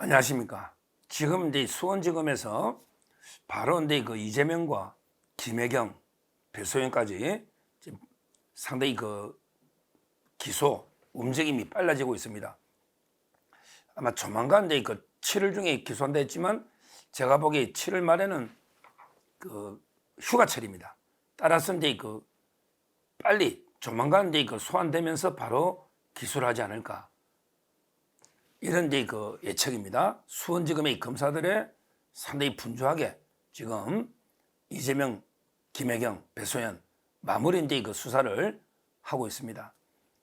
안녕하십니까. 지금 이제 수원지검에서 바로 이제 그 이재명과 김혜경, 배소연까지 지금 상당히 그 기소 움직임이 빨라지고 있습니다. 아마 조만간 이제 그 7월 중에 기소한다 했지만 제가 보기에 7월 말에는 그 휴가철입니다. 따라서 이제 그 빨리 조만간 이제 그 소환되면서 바로 기소를 하지 않을까. 이런 이제 그 예측입니다. 수원지검의 검사들의 상당히 분주하게 지금 이재명, 김혜경, 배소연 마무리 이제 그 수사를 하고 있습니다.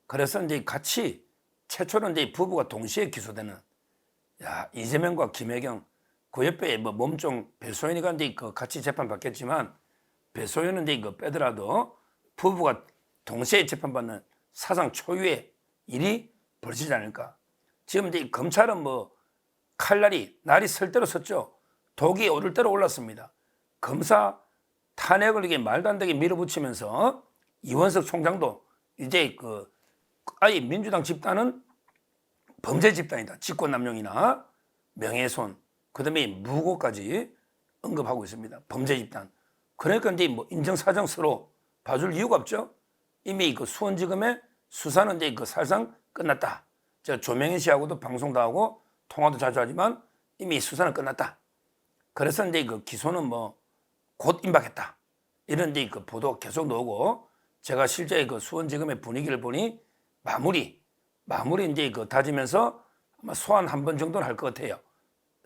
그래서 이제 같이 최초로 이제 부부가 동시에 기소되는 이재명과 김혜경 그 옆에 뭐 몸종 배소연이가 이제 그 같이 재판 받겠지만 배소연은 이제 그 빼더라도 부부가 동시에 재판받는 사상 초유의 일이 벌어지지 않을까. 지금 이제 검찰은 뭐 날이 설 대로 섰죠. 독이 오를 대로 올랐습니다. 검사 탄핵을 이게 말도 안 되게 밀어붙이면서 이원석 총장도 이제 그 아예 민주당 집단은 범죄 집단이다. 직권남용이나 명예훼손, 그다음에 무고까지 언급하고 있습니다. 범죄 집단. 그러니까 이제 뭐 인정사정서로 봐줄 이유가 없죠. 이미 그 수원지검의 수사는 이제 그 사실상 끝났다. 제가 조명현 씨하고도 방송도 하고 통화도 자주 하지만 이미 수사는 끝났다. 그래서 이제 그 기소는 뭐 곧 임박했다. 이런 이제 그 보도 계속 나오고 제가 실제 그 수원지검의 분위기를 보니 마무리 이제 그 다지면서 아마 소환 한 번 정도는 할 것 같아요.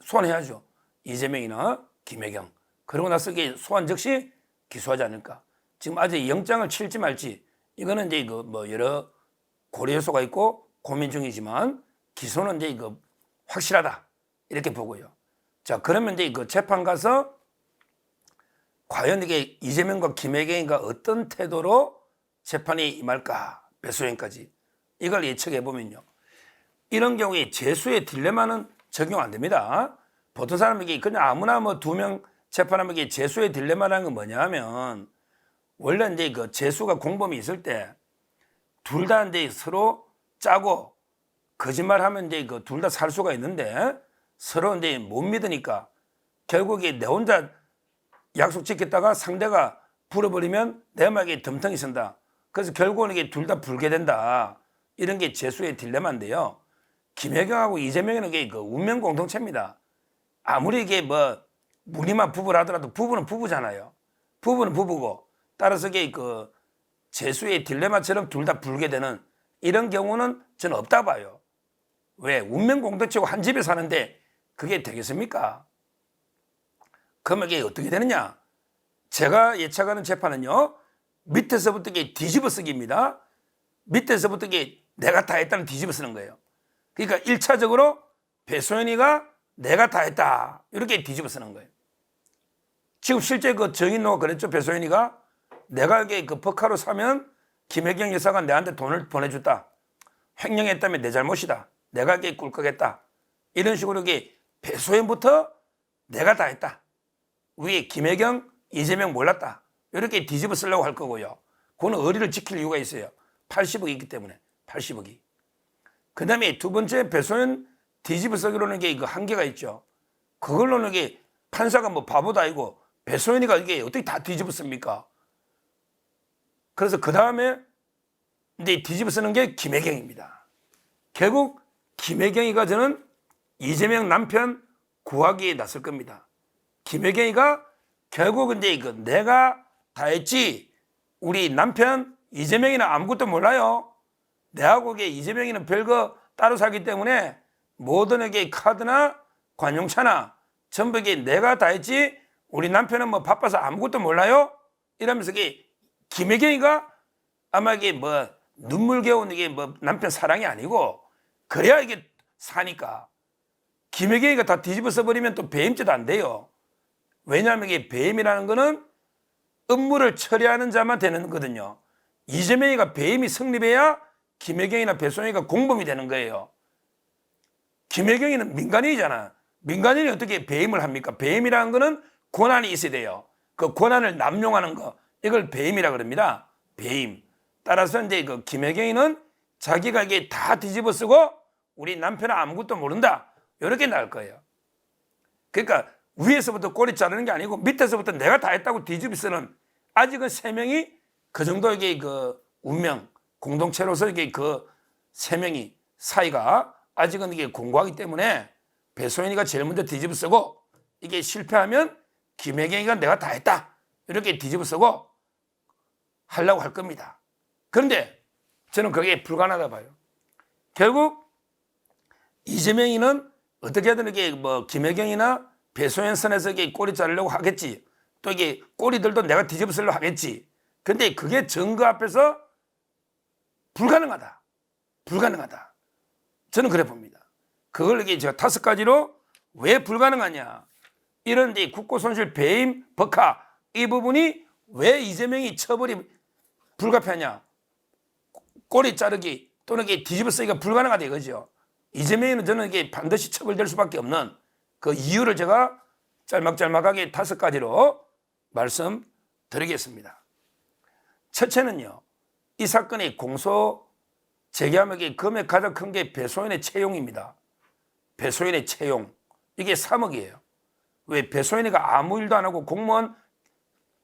소환해야죠. 이재명이나 김혜경. 그러고 나서 이게 소환 즉시 기소하지 않을까. 지금 아직 영장을 칠지 말지 이거는 이제 그 뭐 여러 고려 요소가 있고 고민 중이지만 기소는 이제 그 확실하다 이렇게 보고요. 자, 그러면 이제 그 재판 가서 과연 이게 이재명과 김혜경이가 어떤 태도로 재판이 임할까, 배소연까지 이걸 예측해 보면요. 이런 경우에 재수의 딜레마는 적용 안 됩니다. 보통 사람에게 그냥 아무나 뭐 2명 재판하면 이게 재수의 딜레마라는 건 뭐냐면 원래 이제 그 재수가 공범이 있을 때 둘 다 이제 서로 짜고 거짓말하면 이제 그 둘 다 살 수가 있는데 서로 이제 못 믿으니까 결국에 내 혼자 약속 지켰다가 상대가 불어버리면 내 말에 덤텅이 쓴다. 그래서 결국은 이게 둘 다 불게 된다. 이런 게 재수의 딜레마인데요. 김혜경하고 이재명은 이게 그 운명 공동체입니다. 아무리 이게 뭐 무늬만 부부라 하더라도 부부는 부부잖아요. 부부는 부부고 따라서 이게 그 재수의 딜레마처럼 둘 다 불게 되는 이런 경우는 저는 없다 봐요. 왜? 운명 공동체고 한 집에 사는데 그게 되겠습니까? 그러면 이게 어떻게 되느냐? 제가 예측하는 재판은요. 밑에서부터 이게 뒤집어 쓰기입니다. 밑에서부터 이게 내가 다 했다는 뒤집어 쓰는 거예요. 그러니까 1차적으로 배소연이가 내가 다 했다. 이렇게 뒤집어 쓰는 거예요. 지금 실제 그 정인호가 그랬죠. 배소연이가 내가 이게 그 버카로 사면 김혜경 여사가 내한테 돈을 보내줬다. 횡령했다면 내 잘못이다. 내가 이게 꿀꺽했다. 이런 식으로 이게 배소연부터 내가 다 했다. 위에 김혜경, 이재명 몰랐다. 이렇게 뒤집어 쓰려고 할 거고요. 그거는 의리를 지킬 이유가 있어요. 80억이 있기 때문에 80억이. 그 다음에 두 번째 배소연 뒤집어 쓰기로는 이게 그 한계가 있죠. 그걸로는 이게 판사가 뭐 바보도 아니고 배소연이가 이게 어떻게 다 뒤집어 씁니까? 그래서 그 다음에 이제 뒤집어 쓰는 게 김혜경입니다. 결국 김혜경이가 저는 이재명 남편 구하기에 나설 겁니다. 김혜경이가 결국은 이제 그 내가 다 했지 우리 남편 이재명이는 아무것도 몰라요. 내하고 이재명이는 별거 따로 살기 때문에 모든 에게 카드나 관용차나 전부 내가 다 했지 우리 남편은 뭐 바빠서 아무것도 몰라요. 이러면서 김혜경이가 아마 이게 뭐 눈물겨운 이게 뭐 남편 사랑이 아니고 그래야 이게 사니까 김혜경이가 다 뒤집어 써버리면 또 배임죄도 안 돼요. 왜냐하면 이게 배임이라는 거는 업무를 처리하는 자만 되는 거거든요. 이재명이가 배임이 성립해야 김혜경이나 배소연이가 공범이 되는 거예요. 김혜경이는 민간인이잖아. 민간인이 어떻게 배임을 합니까? 배임이라는 거는 권한이 있어야 돼요. 그 권한을 남용하는 거 이걸 배임이라 그럽니다. 배임. 따라서 이제 그 김혜경이는 자기가 이게 다 뒤집어 쓰고 우리 남편은 아무것도 모른다. 이렇게 나올 거예요. 그러니까 위에서부터 꼬리 자르는 게 아니고 밑에서부터 내가 다 했다고 뒤집어 쓰는, 아직은 세 명이 그 정도의 그 운명, 공동체로서 이게 그 세 명이 사이가 아직은 이게 공고하기 때문에 배소연이가 제일 먼저 뒤집어 쓰고, 이게 실패하면 김혜경이가 내가 다 했다 이렇게 뒤집어 쓰고 하려고 할 겁니다. 그런데 저는 그게 불가능하다 봐요. 결국 이재명이는 어떻게든 이게 뭐 김혜경이나 배소연 선에서 이게 꼬리 자르려고 하겠지. 또 이게 꼬리들도 내가 뒤집어 쓰려고 하겠지. 근데 그게 증거 앞에서 불가능하다. 불가능하다. 저는 그래 봅니다. 그걸 이게 제가 5가지로 왜 불가능하냐. 이런 이제 국고손실 배임, 법화 이 부분이 왜 이재명이 처벌이 불가피하냐. 꼬리 자르기 또는 이게 뒤집어 쓰기가 불가능하다 이거죠. 이재명은 저는 이게 반드시 처벌될 수밖에 없는 그 이유를 제가 짤막짤막하게 5가지로 말씀드리겠습니다. 첫째는요, 이 사건의 공소 제기하면 금액 가장 큰 게 배소연의 채용입니다. 배소연의 채용. 이게 3억이에요. 왜 배소연이가 아무 일도 안 하고 공무원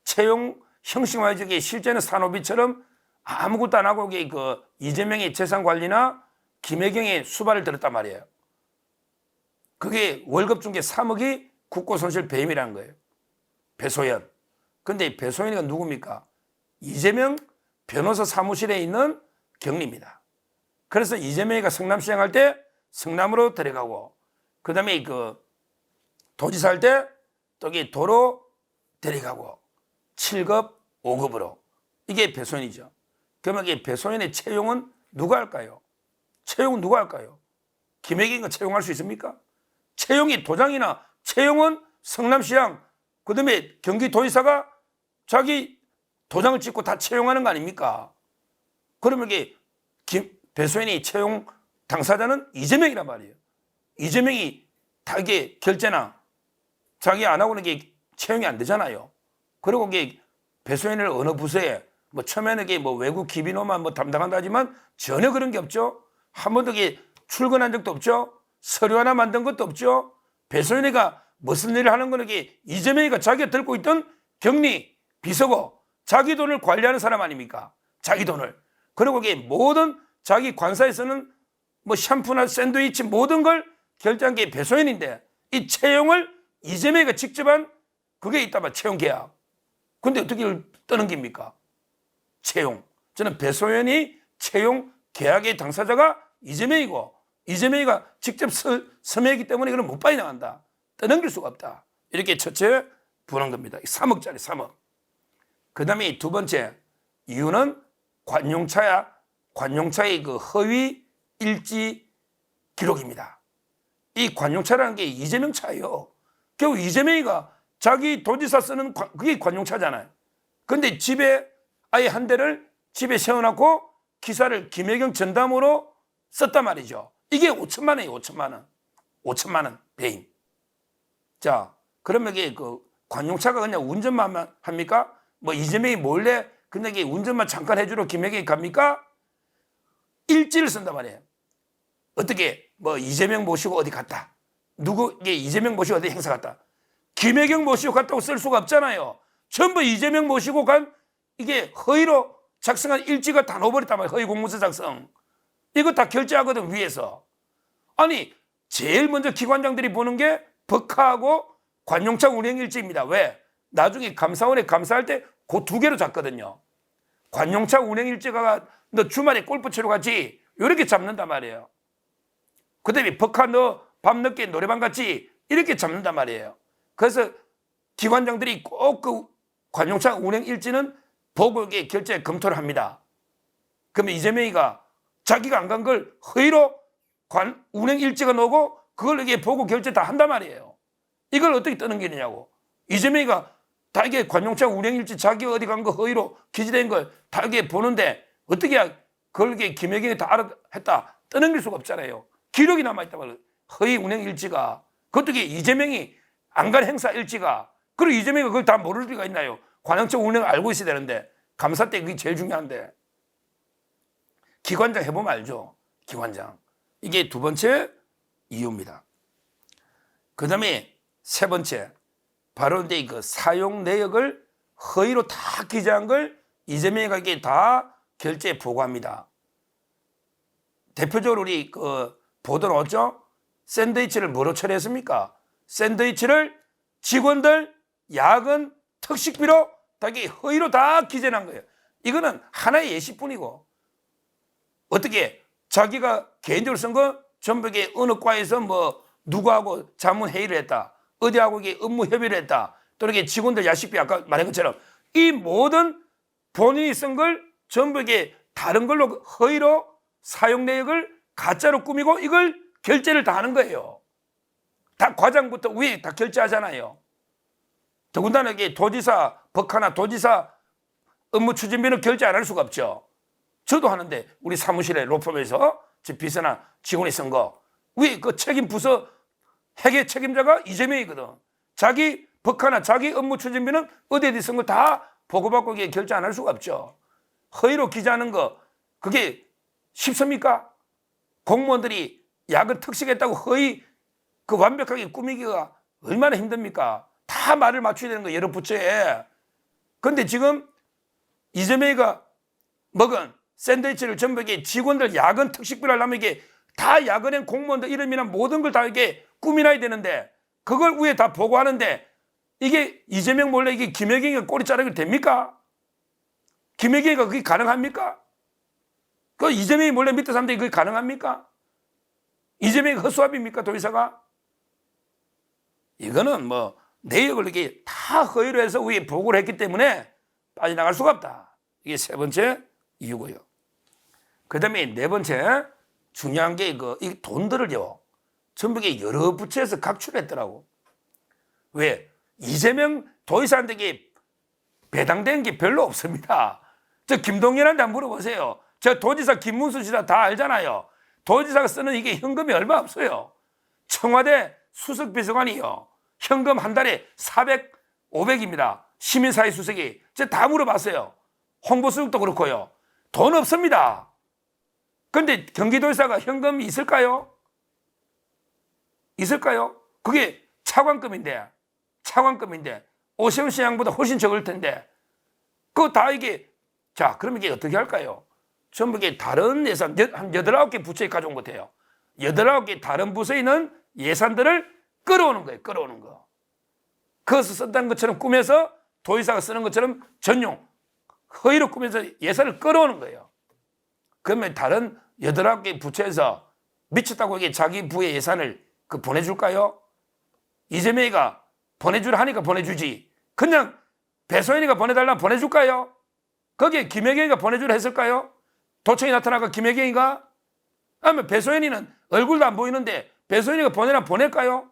채용 형식화해주기, 실제는 산호비처럼 아무것도 안 하고 그 이재명의 재산 관리나 김혜경의 수발을 들었단 말이에요. 그게 월급 준 게 3억이 국고손실 배임이라는 거예요. 배소연. 근데 배소연이가 누굽니까? 이재명 변호사 사무실에 있는 경리입니다. 그래서 이재명이가 성남시장 할 때 성남으로 데려가고, 그 다음에 그 도지사 할 때 또 도로 데려가고 7급, 5급으로. 이게 배소연이죠. 그러면 이게 배소연의 채용은 누가 할까요? 채용은 누가 할까요? 김혜경이가 채용할 수 있습니까? 채용이 도장이나 채용은 성남시장, 그 다음에 경기도지사가 자기 도장을 찍고 다 채용하는 거 아닙니까? 그러면 이게 배소연이 채용 당사자는 이재명이란 말이에요. 이재명이 다 이게 결제나 자기 안 하고는 이게 채용이 안 되잖아요. 그리고 이게 배소연을 어느 부서에 뭐 처음에는 이게 뭐 외국 기빈호만 뭐 담당한다 하지만 전혀 그런 게 없죠. 한 번도 이게 출근한 적도 없죠. 서류 하나 만든 것도 없죠. 배소연이가 무슨 일을 하는 거는 이게 이재명이가 자기가 들고 있던 격리 비서고 자기 돈을 관리하는 사람 아닙니까? 자기 돈을. 그리고 이게 모든 자기 관사에서는 뭐 샴푸나 샌드위치 모든 걸 결제한 게 배소연인데, 이 채용을 이재명이가 직접 한 그게 있다면 채용 계약. 근데 어떻게 이걸 떠넘깁니까? 채용. 저는 배소연이 채용 계약의 당사자가 이재명이고, 이재명이가 직접 서명했기 때문에 이거는 못 빠져나간다. 떠넘길 수가 없다. 이렇게 첫째 보는 겁니다. 3억짜리 3억. 그 다음에 두 번째 이유는 관용차야. 관용차의 그 허위 일지 기록입니다. 이 관용차라는 게 이재명 차예요. 결국 이재명이가 자기 도지사 쓰는 그게 관용차잖아요. 근데 집에 아예 한 대를 집에 세워놓고 기사를 김혜경 전담으로 썼단 말이죠. 이게 5천만 원이에요. 5천만 원. 5천만 원 배임. 자, 그러면 이게 그 관용차가 그냥 운전만 합니까? 뭐 이재명이 몰래 근데 이게 운전만 잠깐 해주러 김혜경이 갑니까? 일지를 쓴단 말이에요. 어떻게 뭐 이재명 모시고 어디 갔다. 누구 이게 이재명 모시고 어디 행사 갔다. 김혜경 모시고 갔다고 쓸 수가 없잖아요. 전부 이재명 모시고 간 이게 허위로 작성한 일지가 다 넣어버렸단 말이에요. 허위 공문서 작성. 이거 다 결제하거든 위에서. 아니 제일 먼저 기관장들이 보는 게 법카하고 관용차 운행 일지입니다. 왜? 나중에 감사원에 감사할 때 그 두 개로 잡거든요. 관용차 운행 일지가 너 주말에 골프 치러 갔지? 이렇게 잡는단 말이에요. 그 다음에 법카 너 밤늦게 노래방 갔지? 이렇게 잡는단 말이에요. 그래서 기관장들이 꼭 그 관용차 운행 일지는 보고 이게 결제 검토를 합니다. 그러면 이재명이가 자기가 안 간 걸 허위로 운행 일지가 나오고 그걸 이게 보고 결제 다 한단 말이에요. 이걸 어떻게 떠넘기느냐고. 이재명이가 다 이게 관용차 운행 일지 자기가 어디 간 거 허위로 기재된 걸 다 이게 보는데 어떻게 그걸 이게 김혜경이 다 했다 떠넘길 수가 없잖아요. 기록이 남아있단 말이에요. 허위 운행 일지가. 그것도 이게 이재명이 안 간 행사 일지가. 그리고 이재명이 그걸 다 모를 리가 있나요? 관용차 운행을 알고 있어야 되는데 감사 때 그게 제일 중요한데. 기관장 해보면 알죠. 기관장. 이게 두 번째 이유입니다. 그 다음에 세 번째, 바로 이제 그 사용 내역을 허위로 다 기재한 걸 이재명이가 이게 다 결제에 보고합니다. 대표적으로 우리 그 보도 나왔죠? 샌드위치를 뭐로 처리했습니까? 샌드위치를 직원들 야근 특식비로 다 허위로 다 기재한 거예요. 이거는 하나의 예시뿐이고, 어떻게 자기가 개인적으로 쓴 거 전부 어느 과에서 뭐 누구하고 자문 회의를 했다, 어디하고 업무 협의를 했다, 또 이렇게 직원들 야식비 아까 말한 것처럼 이 모든 본인이 쓴 걸 전부 다른 걸로 허위로 사용 내역을 가짜로 꾸미고 이걸 결제를 다 하는 거예요. 다 과장부터 위에 다 결제하잖아요. 더군다나 이게 도지사 법카나 도지사 업무 추진비는 결제 안 할 수가 없죠. 저도 하는데 우리 사무실에 로펌에서 제 비서나 직원이 쓴 거 위에 그 책임 부서 회계 책임자가 이재명이거든. 자기 법카나 자기 업무 추진비는 어디에 쓴 거 다 보고받고 이게 결제 안 할 수가 없죠. 허위로 기재하는 거 그게 쉽습니까? 공무원들이 야근 특식했다고 허위 그 완벽하게 꾸미기가 얼마나 힘듭니까? 다 말을 맞춰야 되는 거 여러 부처에. 그런데 지금 이재명이가 먹은 샌드위치를 전부 직원들 야근 특식비를 하려면 이게 다 야근한 공무원들 이름이나 모든 걸 다 이게 꾸미놔야 되는데 그걸 위에 다 보고하는데 이게 이재명 몰래 이게 김혜경이가 꼬리 자르기 됩니까? 김혜경이가 그게 가능합니까? 그 이재명이 몰래 밑에 사람들이 그게 가능합니까? 이재명이 허수아비입니까? 도의사가? 이거는 뭐 내역을 이게 다 허위로 해서 위에 보고를 했기 때문에 빠져나갈 수가 없다. 이게 세 번째 이유고요. 그 다음에 네 번째 중요한 게 이 돈들을요 전부 여러 부처에서 각출했더라고. 왜? 이재명 도의사한테 배당된 게 별로 없습니다. 저 김동연한테 한번 물어보세요. 저 도지사 김문수 지사 다 알잖아요. 도지사가 쓰는 이게 현금이 얼마 없어요. 청와대 수석비서관이요. 현금 한 달에 400, 500입니다. 시민사회 수석이. 제가 다 물어봤어요. 홍보수석도 그렇고요. 돈 없습니다. 그런데 경기도지사가 현금이 있을까요? 있을까요? 그게 차관급인데 오세훈 시장보다 훨씬 적을 텐데 그거 다 이게 자 그러면 이게 어떻게 할까요? 전부 이게 다른 예산 한 8개 부처에 가져온 것 같아요. 8개 다른 부서에 있는 예산들을 끌어오는 거예요. 끌어오는 거. 그것을 쓴다는 것처럼 꾸며서 도의사가 쓰는 것처럼 전용 허위로 꾸며서 예산을 끌어오는 거예요. 그러면 다른 8개 부처에서 미쳤다고 이게 자기 부의 예산을 보내줄까요? 이재명이가 보내주라 하니까 보내주지. 그냥 배소연이가 보내달라면 보내줄까요? 거기에 김혜경이가 보내주라 했을까요? 도청이 나타나가 김혜경이가? 아니면 배소연이는 얼굴도 안 보이는데 배소연이가 보내라 보낼까요?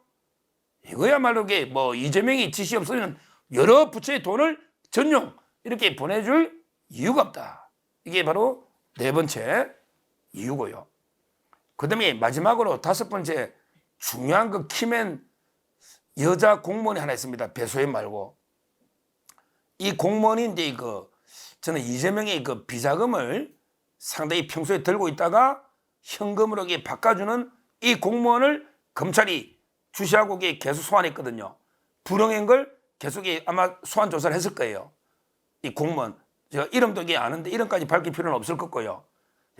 이거야말로 이게 뭐 이재명이 지시 없으면 여러 부처의 돈을 전용 이렇게 보내줄 이유가 없다. 이게 바로 네 번째 이유고요. 그 다음에 마지막으로 다섯 번째 중요한 그 키맨 여자 공무원이 하나 있습니다. 배소연 말고. 이 공무원이 이제 저는 이재명의 그 비자금을 상당히 평소에 들고 있다가 현금으로 바꿔주는 이 공무원을 검찰이 주시하고 계속 소환했거든요. 불응한 걸 계속 아마 소환 조사를 했을 거예요. 이 공무원. 제가 이름도 아는데 이름까지 밝힐 필요는 없을 거고요.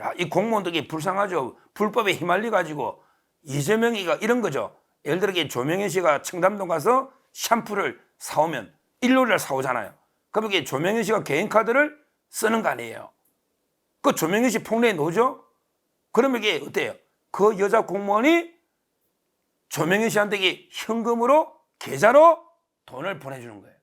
야, 이 공무원도 불쌍하죠. 불법에 휘말려가지고 이재명이가 이런 거죠. 예를 들어 조명현 씨가 청담동 가서 샴푸를 사오면 일요일날 사오잖아요. 그럼 이게 조명현 씨가 개인 카드를 쓰는 거 아니에요. 그 조명현 씨 폭로에 놓죠. 그러면 이게 어때요? 그 여자 공무원이 조명현 씨한테 현금으로 계좌로 돈을 보내주는 거예요.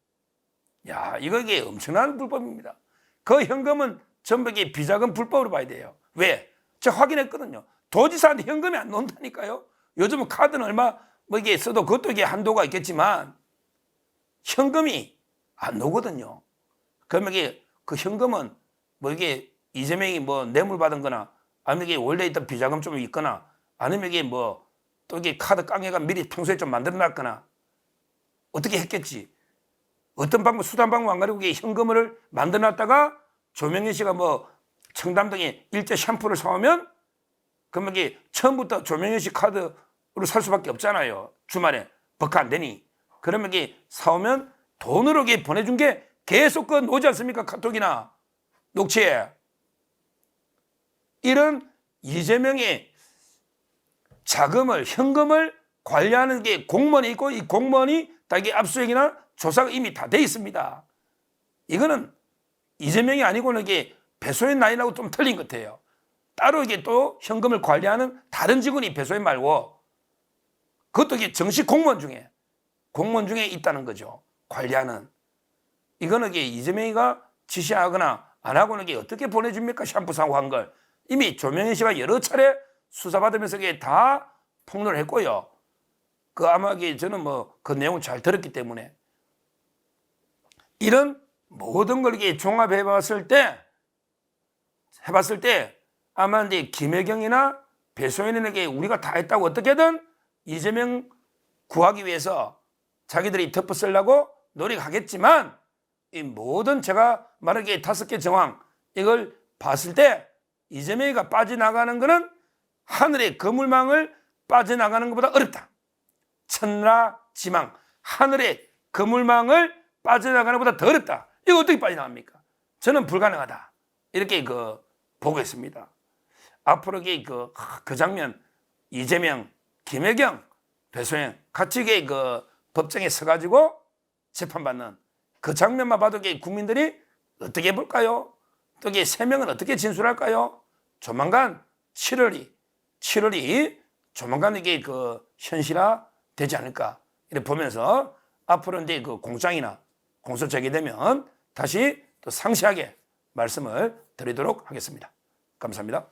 야, 이게 엄청난 불법입니다. 그 현금은 전부 비자금 불법으로 봐야 돼요. 왜? 제가 확인했거든요. 도지사한테 현금이 안 나온다니까요. 요즘은 카드는 얼마 이게 써도 그것도 한도가 있겠지만 현금이 안 나오거든요. 그러면 그 현금은 이게 이재명이 뇌물 받은 거나 아니면 이게 원래 있던 비자금 좀 있거나 아니면 이게 또 이게 카드 깡해가 미리 평소에 좀 만들어 놨거나 어떻게 했겠지. 어떤 방법, 수단 방법 안 가리고 현금을 만들어 놨다가 조명현 씨가 청담동에 일제 샴푸를 사오면 그러면 처음부터 조명현 씨 카드로 살 수밖에 없잖아요. 주말에. 버카 안 되니? 그러면 이게 사오면 돈으로 이게 보내준 게 계속 그 오지 않습니까? 카톡이나 녹취에. 이런 이재명의 자금을, 현금을 관리하는 게 공무원이 있고, 이 공무원이 자기 압수수색이나 조사가 이미 다 돼 있습니다. 이거는 이재명이 아니고는 이게 배소연 라인하고 좀 틀린 것 같아요. 따로 이게 또 현금을 관리하는 다른 직원이 배소연 말고, 그것도 이게 정식 공무원 중에 있다는 거죠. 관리하는. 이거는 이게 이재명이가 지시하거나 안 하고는 이게 어떻게 보내줍니까? 샴푸 사고 한 걸. 이미 조명현 씨가 여러 차례 수사받으면서 이게 다 폭로를 했고요. 그 아마 이게 저는 뭐 그 내용을 잘 들었기 때문에 이런 모든 걸 이렇게 종합해 봤을 때 아마 이제 김혜경이나 배소연에게 우리가 다 했다고 어떻게든 이재명 구하기 위해서 자기들이 덮어쓰려고 노력하겠지만 이 모든 제가 말하기에 5개 정황 이걸 봤을 때 이재명이가 빠져나가는 것은 하늘의 그물망을 빠져나가는 것보다 어렵다. 천라지망 하늘의 그물망을 빠져나가는 것보다 더 어렵다. 이거 어떻게 빠져나갑니까? 저는 불가능하다. 이렇게 보고 있습니다. 앞으로 그 장면 이재명, 김혜경, 배소영 같이 법정에 서가지고 재판받는 그 장면만 봐도 국민들이 어떻게 볼까요? 또 3명은 어떻게 진술할까요? 조만간 7월이 조만간 이게 현실화 되지 않을까 이렇게 보면서 앞으로 이제 공장이나 공소 제기되면 다시 또 상세하게 말씀을 드리도록 하겠습니다. 감사합니다.